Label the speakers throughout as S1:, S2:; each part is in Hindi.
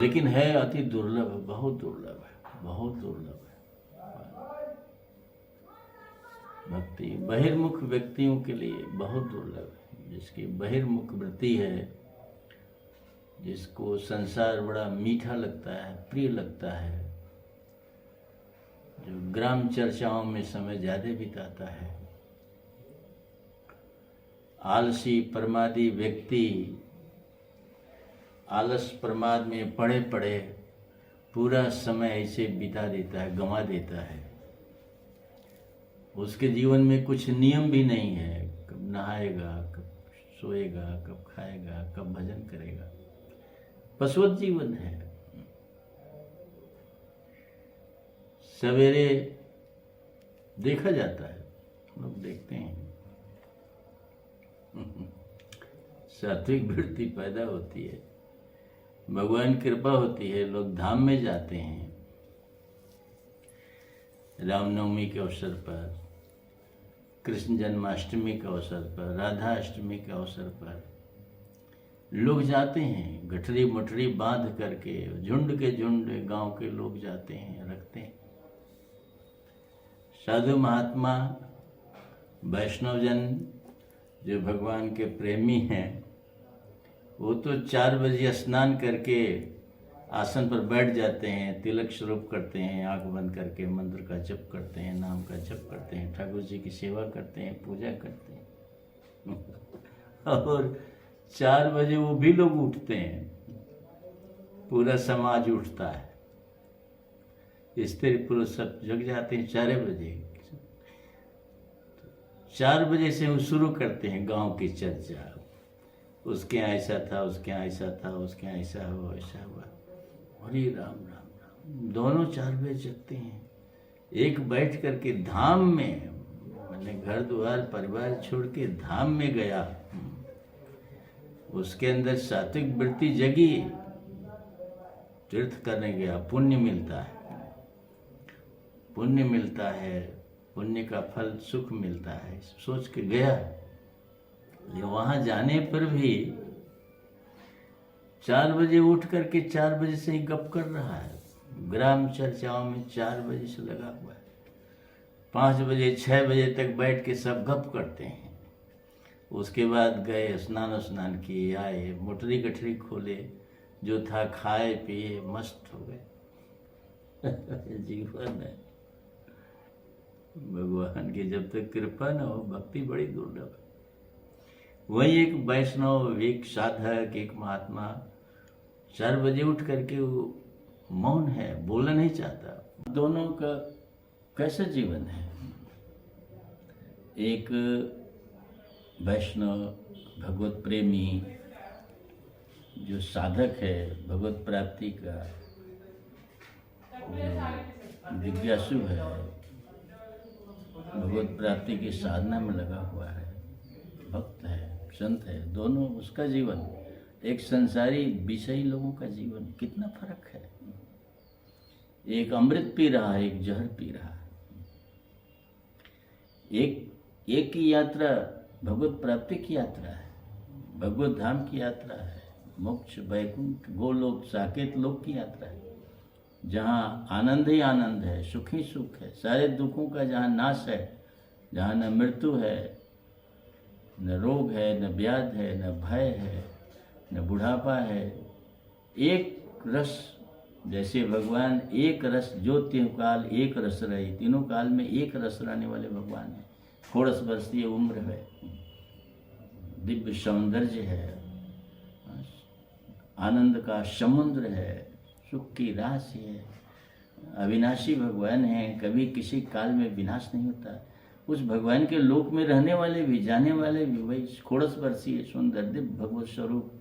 S1: लेकिन है अति दुर्लभ, बहुत दुर्लभ है, बहुत दुर्लभ है। भक्ति बहिर्मुख व्यक्तियों के लिए बहुत दुर्लभ है। जिसकी बहिर्मुख वृत्ति है, जिसको संसार बड़ा मीठा लगता है, प्रिय लगता है, जो ग्राम चर्चाओं में समय ज़्यादा बिताता है, आलसी प्रमादी व्यक्ति आलस प्रमाद में पड़े पड़े पूरा समय ऐसे बिता देता है, गंवा देता है। उसके जीवन में कुछ नियम भी नहीं है, कब नहाएगा, कब सोएगा, कब खाएगा, कब भजन करेगा। पशुवत जीवन है। सवेरे देखा जाता है, लोग देखते हैं, सात्विक वृत्ति पैदा होती है, भगवान की कृपा होती है, लोग धाम में जाते हैं। रामनवमी के अवसर पर, कृष्ण जन्माष्टमी के अवसर पर, राधा अष्टमी के अवसर पर लोग जाते हैं, गठरी मठरी बांध करके झुंड के झुंड गांव के लोग जाते हैं, रखते हैं। साधु महात्मा वैष्णवजन जो भगवान के प्रेमी हैं, वो तो 4 बजे स्नान करके आसन पर बैठ जाते हैं, तिलक स्वरूप करते हैं, आंख बंद करके मंत्र का जप करते हैं, नाम का जप करते हैं, ठाकुर जी की सेवा करते हैं, पूजा करते हैं। और 4 बजे वो भी लोग उठते हैं, पूरा समाज उठता है, स्त्री पुरुष सब जग जाते हैं 4 बजे। 4 बजे से वो शुरू करते हैं गांव की चर्चा, उसके यहाँ ऐसा था, उसके यहाँ ऐसा था, उसके यहाँ ऐसा हुआ, ऐसा हुआ। हरे राम राम राम। दोनों 4 बजे जगते हैं, एक बैठ करके धाम में, मैंने घर द्वार परिवार छोड़ के धाम में गया, उसके अंदर सात्विक वृत्ति जगी, तीर्थ करने गया, पुण्य मिलता है, पुण्य मिलता है, पुण्य का फल सुख मिलता है, सोच के गया। वहां जाने पर भी 4 बजे उठ करके 4 बजे से ही गप कर रहा है, ग्राम चर्चाओं में 4 बजे से लगा हुआ है। 5 बजे 6 बजे तक बैठ के सब गप करते हैं। उसके बाद गए, स्नान किए, आए, मोटरी गठरी खोले, जो था खाए पिए, मस्त हो गए। जीवन है, भगवान की जब तक कृपा न हो, भक्ति बड़ी दुर्लभ है। वही एक वैष्णव, एक साधक, एक महात्मा 4 बजे उठ करके वो मौन है, बोलना नहीं चाहता। दोनों का कैसा जीवन है? एक वैष्णव भगवत प्रेमी जो साधक है, भगवत प्राप्ति का जिज्ञासु है, भगवत प्राप्ति की साधना में लगा हुआ है, भक्त है, संत है, दोनों उसका जीवन, एक संसारी विषयी लोगों का जीवन, कितना फर्क है। एक अमृत पी रहा है, एक जहर पी रहा है। एक की यात्रा भगवत प्राप्ति की यात्रा है, भगवत धाम की यात्रा है, मोक्ष, वैकुंठ, गोलोक, साकेत लोक की यात्रा है, जहाँ आनंद ही आनंद है, सुख ही सुख है, सारे दुखों का जहाँ नाश है, जहाँ न मृत्यु है, न रोग है, न व्याध है, न भय है, न बुढ़ापा है। एक रस, जैसे भगवान एक रस, जो तीनों काल एक रस रहे, तीनों काल में एक रस रहने वाले भगवान हैं। 16 वर्षीय उम्र है, दिव्य सौंदर्य है, आनंद का समुद्र है, सुख की राशि है, अविनाशी भगवान हैं, कभी किसी काल में विनाश नहीं होता। उस भगवान के लोक में रहने वाले भी, जाने वाले भी, वही 16 वर्षीय सुंदर दिव्य भगवत स्वरूप,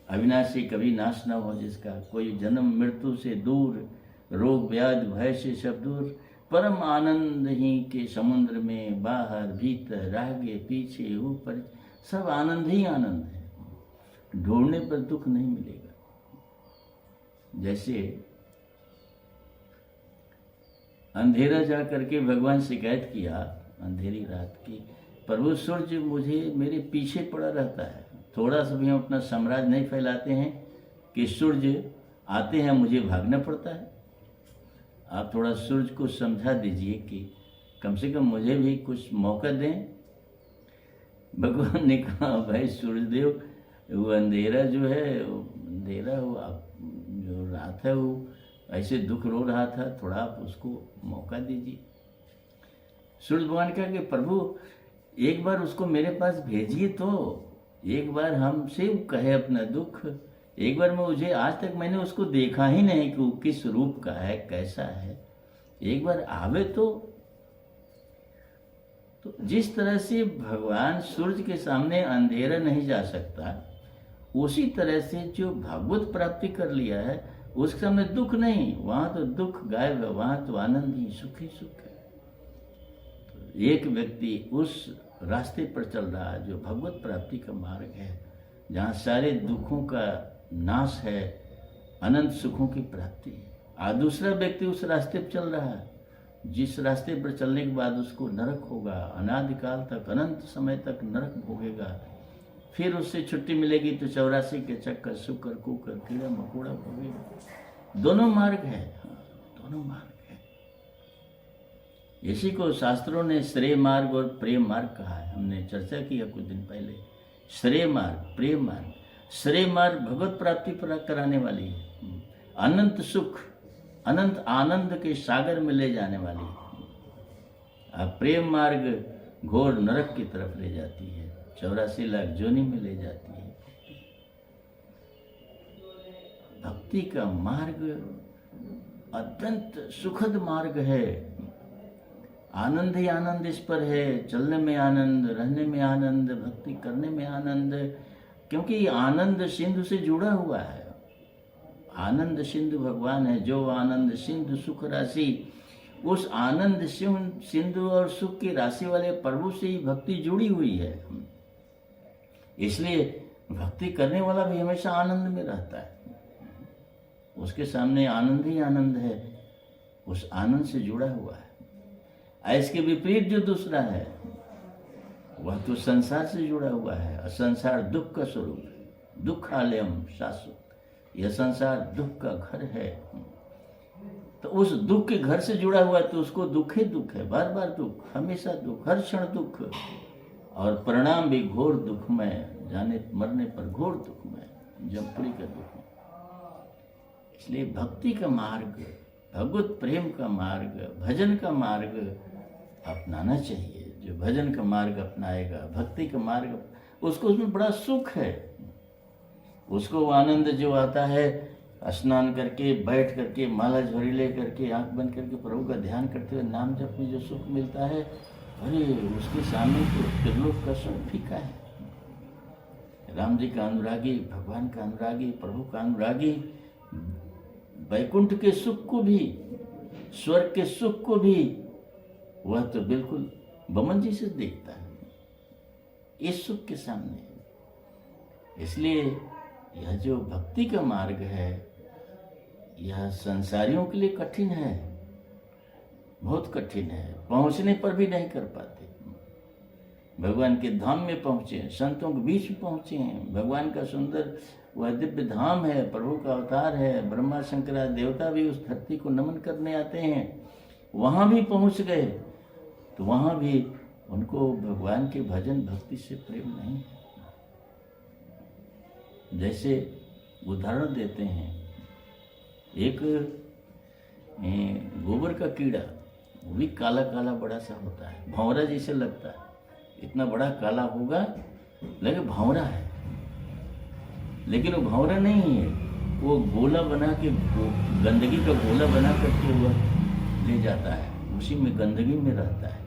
S1: अविनाशी, कभी नाश न हो, जिसका कोई जन्म मृत्यु से दूर, रोग व्याध भय से सब दूर, परम आनंद ही के समुद्र में, बाहर भीतर, आगे पीछे ऊपर, सब आनंद ही आनंद है। ढूंढने पर दुख नहीं मिलेगा। जैसे अंधेरा जा करके भगवान शिकायत किया, अंधेरी रात की, प्रभु सूर्य मुझे मेरे पीछे पड़ा रहता है, थोड़ा सा भी हम अपना साम्राज्य नहीं फैलाते हैं कि सूर्य आते हैं मुझे भागना पड़ता है। आप थोड़ा सूरज को समझा दीजिए कि कम से कम मुझे भी कुछ मौका दें। भगवान ने कहा भाई सूर्यदेव, वो अंधेरा जो है, वो अंधेरा वो जो रात है वो ऐसे दुख रो रहा था, थोड़ा आप उसको मौका दीजिए। सूर्य भगवान कहा कि प्रभु एक बार उसको मेरे पास भेजिए, तो एक बार हमसे वो कहे अपना दुख। एक बार मुझे आज तक मैंने उसको देखा ही नहीं कि वो किस रूप का है, कैसा है। एक बार आवे तो जिस तरह से भगवान सूर्य के सामने अंधेरा नहीं जा सकता, उसी तरह से जो भागवत प्राप्ति कर लिया है उसके सामने दुख नहीं, वहां तो दुख गायब है, वहां तो आनंद ही सुख है। तो एक व्यक्ति उस रास्ते पर चल रहा है जो भगवत प्राप्ति का मार्ग है, जहाँ सारे दुखों का नाश है, अनंत सुखों की प्राप्ति है। और दूसरा व्यक्ति उस रास्ते पर चल रहा है जिस रास्ते पर चलने के बाद उसको नरक होगा, अनादिकाल तक, अनंत समय तक नरक भोगेगा। फिर उससे छुट्टी मिलेगी तो 84 के चक्कर, शुक्र, कुकर, कीड़ा मकोड़ा भोगेगा। दोनों मार्ग है, दोनों मार्ग है। इसी को शास्त्रों ने श्रेय मार्ग और प्रेम मार्ग कहा है। हमने चर्चा की है कुछ दिन पहले। श्रेय मार्ग, प्रेम मार्ग। श्रेय मार्ग भगवत प्राप्ति प्राप्त कराने वाली है, अनंत सुख, अनंत आनंद के सागर में ले जाने वाली है। अब प्रेम मार्ग घोर नरक की तरफ ले जाती है, 84 लाख जोनी में ले जाती है। भक्ति का मार्ग अत्यंत सुखद मार्ग है। आनंद ही आनंद इस पर है, चलने में आनंद, रहने में आनंद, भक्ति करने में आनंद, क्योंकि आनंद सिंधु से जुड़ा हुआ है। आनंद सिंधु भगवान है, जो आनंद सिंधु सुख राशि, उस आनंद सिंधु और सुख की राशि वाले प्रभु से ही भक्ति जुड़ी हुई है। इसलिए भक्ति करने वाला भी हमेशा आनंद में रहता है। उसके सामने आनंद ही आनंद है, उस आनंद से जुड़ा हुआ है। इसके विपरीत जो दूसरा है वह तो संसार से जुड़ा हुआ है, और संसार दुख का स्वरूप है। दुखालयम शाश्वत, यह संसार दुख का घर है। तो उस दुख के घर से जुड़ा हुआ है तो उसको दुख ही दुख है, बार बार दुख, हमेशा दुख, हर क्षण दुख, और परिणाम भी घोर दुख में, जाने मरने पर घोर दुख में, जमपुरी का दुख में। इसलिए भक्ति का मार्ग, भगवत प्रेम का मार्ग, भजन का मार्ग अपनाना चाहिए। जो भजन का मार्ग अपनाएगा, भक्ति का मार्ग, उसको उसमें बड़ा सुख है। उसको आनंद जो आता है, स्नान करके, बैठ करके, माला झोरी ले करके, आंख बंद करके प्रभु का ध्यान करते हुए नाम जप में जो सुख मिलता है, अरे उसके सामने तो त्रिलोक का सुख फीका है। राम जी का अनुरागी, भगवान का अनुरागी, प्रभु का अनुरागी वैकुंठ के सुख को भी, स्वर्ग के सुख को भी, वह तो बिल्कुल बमन जी से देखता है इस सुख के सामने। इसलिए यह जो भक्ति का मार्ग है, यह संसारियों के लिए कठिन है, बहुत कठिन है, पहुंचने पर भी नहीं कर पाते। भगवान के धाम में पहुंचे, संतों के बीच में पहुंचे हैं, भगवान का सुंदर वह दिव्य धाम है, प्रभु का अवतार है, ब्रह्मा शंकर आदि देवता भी उस धरती को नमन करने आते हैं, वहां भी पहुंच गए, तो वहां भी उनको भगवान के भजन भक्ति से प्रेम नहीं है। जैसे उदाहरण देते हैं, एक गोबर का कीड़ा, वो भी काला काला बड़ा सा होता है, भंवरा जैसे लगता है, इतना बड़ा काला होगा लगे भंवरा है, लेकिन वो भंवरा नहीं है, वो गोला बना के, गंदगी का गोला बना करके वह ले जाता है, उसी में गंदगी में रहता है,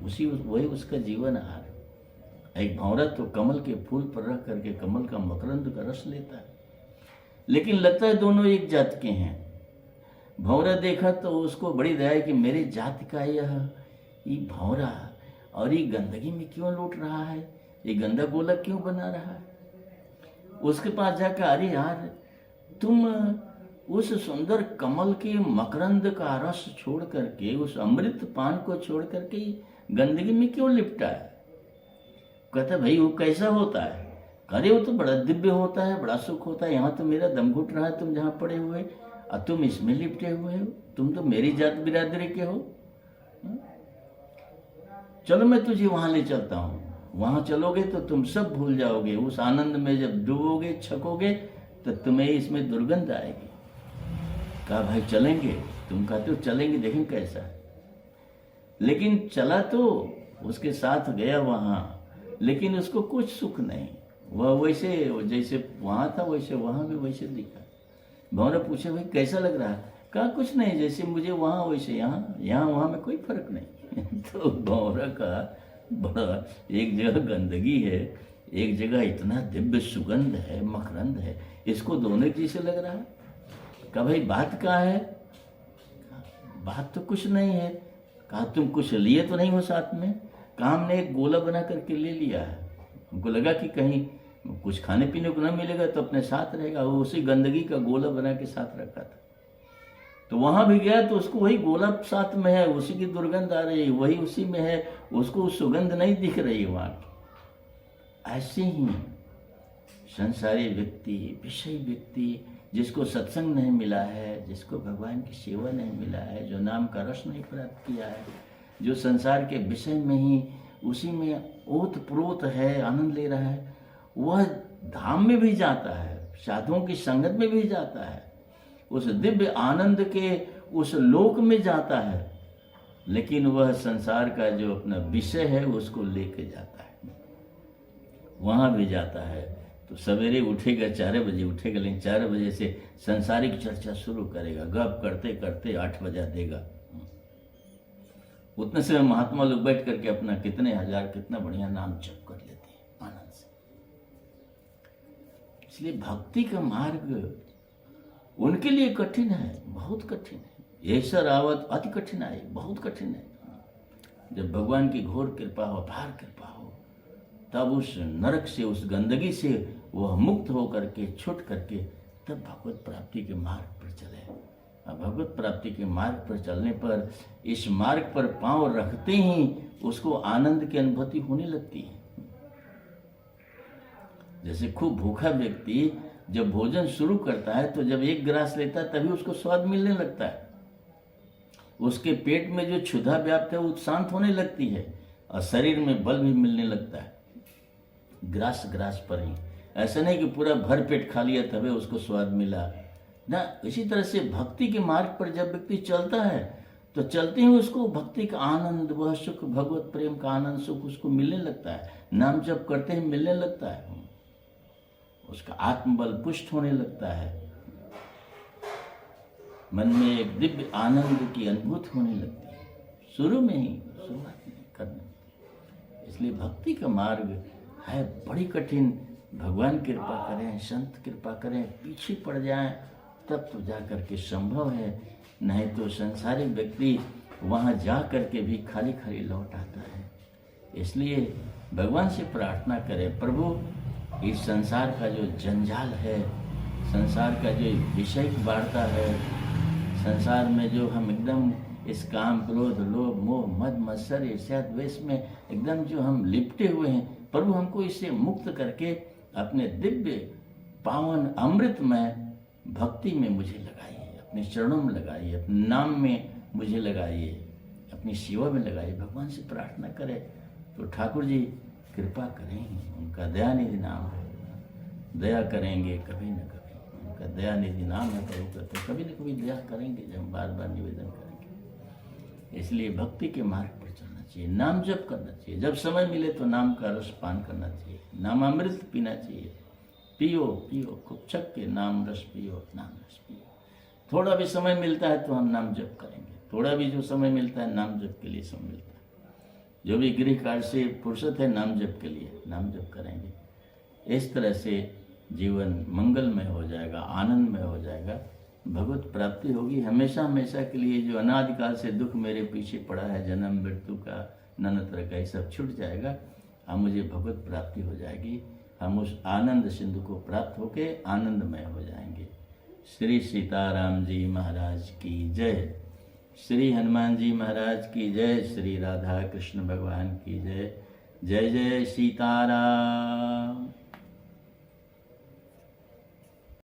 S1: वही उसका जीवन आहार है। एक भंवरा तो कमल के फूल पर रख करके कमल का मकरंद का रस लेता है, लेकिन लगता है दोनों एक जात के हैं। भंवरा देखा तो उसको बड़ी दया है कि मेरे जात का ये भंवरा, और ये गंदगी में क्यों लौट रहा है, ये गंदा गोला क्यों बना रहा है। उसके पास जाकर, अरे यार तुम उस सुंदर कमल के मकरंद का रस छोड़ करके, उस अमृत पान को छोड़ करके गंदगी में क्यों लिपटा है। कहता भाई वो कैसा होता है, अरे वो तो बड़ा दिव्य होता है, बड़ा सुख होता है, यहाँ तो मेरा दम घुट रहा है तुम जहाँ पड़े हुए, और तुम इसमें लिपटे हुए हो, तुम तो मेरी जात बिरादरी के हो। चलो मैं तुझे वहां ले चलता हूँ, वहां चलोगे तो तुम सब भूल जाओगे, उस आनंद में जब डूबोगे छकोगे तो तुम्हें इसमें दुर्गंध आएगी। कहा भाई चलेंगे, तुम कहते हो चलेंगे, देखें कैसा है। लेकिन चला तो उसके साथ गया वहां, लेकिन उसको कुछ सुख नहीं, वह वैसे जैसे वहां था वैसे वहां भी वैसे दिखा। भंवरा पूछे भाई कैसा लग रहा है? कहा कुछ नहीं, जैसे मुझे वहां वैसे यहाँ, यहाँ वहां में कोई फर्क नहीं। तो भंवरा का बड़ा, एक जगह गंदगी है, एक जगह इतना दिव्य सुगंध है, मकरंद है, इसको दोनों एक जैसे लग रहा है। कहा भाई बात क्या है? बात तो कुछ नहीं है। कहा तुम कुछ लिए तो नहीं हो साथ में? कहा हमने एक गोला बना करके ले लिया है, हमको लगा कि कहीं कुछ खाने पीने को ना मिलेगा तो अपने साथ रहेगा। वो उसी गंदगी का गोला बना के साथ रखा था। तो वहां भी गया तो उसको वही गोला साथ में है, उसी की दुर्गंध आ रही है, वही उसी में है, उसको सुगंध नहीं दिख रही है वहां की। ऐसे ही संसारी व्यक्ति, विषय व्यक्ति, जिसको सत्संग नहीं मिला है, जिसको भगवान की सेवा नहीं मिला है, जो नाम का रस नहीं प्राप्त किया है, जो संसार के विषय में ही उसी में ओत प्रोत है, आनंद ले रहा है, वह धाम में भी जाता है, साधुओं की संगत में भी जाता है, उस दिव्य आनंद के उस लोक में जाता है, लेकिन वह संसार का जो अपना विषय है उसको लेके जाता है, वहां भी जाता है। तो सवेरे उठेगा 4 बजे उठेगा, लेकिन 4 बजे से संसारिक चर्चा शुरू करेगा, गप करते करते 8 बजा देगा। उतने से महात्मा लोग बैठ करके अपना कितने हजार कितना बढ़िया नाम जप कर लेते हैं आनंद से। इसलिए भक्ति का मार्ग उनके लिए कठिन है, बहुत कठिन है। ऐसा रावत अति कठिन है, बहुत कठिन है। जब भगवान की घोर कृपा हो, अपार कृपा हो, तब उस नरक से, उस गंदगी से वह मुक्त हो करके, छूट करके, तब भगवत प्राप्ति के मार्ग पर चले। अब भगवत प्राप्ति के मार्ग पर चलने पर, इस मार्ग पर पांव रखते ही उसको आनंद की अनुभूति होने लगती है। जैसे खूब भूखा व्यक्ति जब भोजन शुरू करता है तो जब एक गिलास लेता है तभी उसको स्वाद मिलने लगता है, उसके पेट में जो क्षुधा व्याप्त है वो शांत होने लगती है और शरीर में बल भी मिलने लगता है, ग्रास ग्रास पर ही। ऐसा नहीं कि पूरा भर पेट खा लिया तभी उसको स्वाद मिला ना। इसी तरह से भक्ति के मार्ग पर जब व्यक्ति चलता है तो चलते ही उसको भक्ति का आनंद, वह सुख, भगवत प्रेम का आनंद सुख उसको मिलने लगता है। नाम जप करते ही मिलने लगता है, उसका आत्मबल पुष्ट होने लगता है, मन में एक दिव्य आनंद की अनुभूति होने लगती है, शुरू में ही, शुरुआत में करने। इसलिए भक्ति का मार्ग है बड़ी कठिन। भगवान कृपा करें, संत कृपा करें, पीछे पड़ जाएं तब तो जा करके संभव है, नहीं तो संसारिक व्यक्ति वहाँ जा करके भी खाली खाली लौट आता है। इसलिए भगवान से प्रार्थना करें, प्रभु इस संसार का जो जंजाल है, संसार का जो विषय बाढ़ता है, संसार में जो हम एकदम इस काम, क्रोध, लोभ, मोह, मद, मत्सर, ईर्ष्या, द्वेष में एकदम जो हम लिपटे हुए हैं, प्रभु हमको इससे मुक्त करके अपने दिव्य पावन अमृतमय भक्ति में मुझे लगाइए, अपने चरणों में लगाइए, अपने नाम में मुझे लगाइए, अपनी सेवा में लगाइए। भगवान से प्रार्थना करें तो ठाकुर जी कृपा करेंगे, उनका दयानिधि नाम है, दया करेंगे कभी न कभी, उनका दयानिधि नाम है प्रभु का, तो कभी न कभी दया करेंगे जब हम बार बार निवेदन करेंगे। इसलिए भक्ति के मार्ग पर चलना चाहिए, नाम जप करना चाहिए, जब समय मिले तो नाम का रस पान करना चाहिए, नाम अमृत पीना चाहिए, पियो पियो खूब छक के नाम रस पियो, नाम रस पियो। थोड़ा भी समय मिलता है तो हम नाम जप करेंगे, थोड़ा भी जो समय मिलता है नाम जप के लिए समय मिलता है। जो भी गृह कार्य से फुर्सत है नाम जप के लिए नाम जप करेंगे। इस तरह से जीवन मंगलमय हो जाएगा, आनंदमय हो जाएगा, भगवत प्राप्ति होगी हमेशा हमेशा के लिए। जो अनादिकाल से दुख मेरे पीछे पड़ा है, जन्म मृत्यु का, नाना तरह का, ये सब छूट जाएगा, हम मुझे भगवत प्राप्ति हो जाएगी, हम उस आनंद सिंधु को प्राप्त होके आनंदमय हो जाएंगे। श्री सीताराम जी महाराज की जय, श्री हनुमान जी महाराज की जय, श्री राधा कृष्ण भगवान की जय। जय जय सीताराम।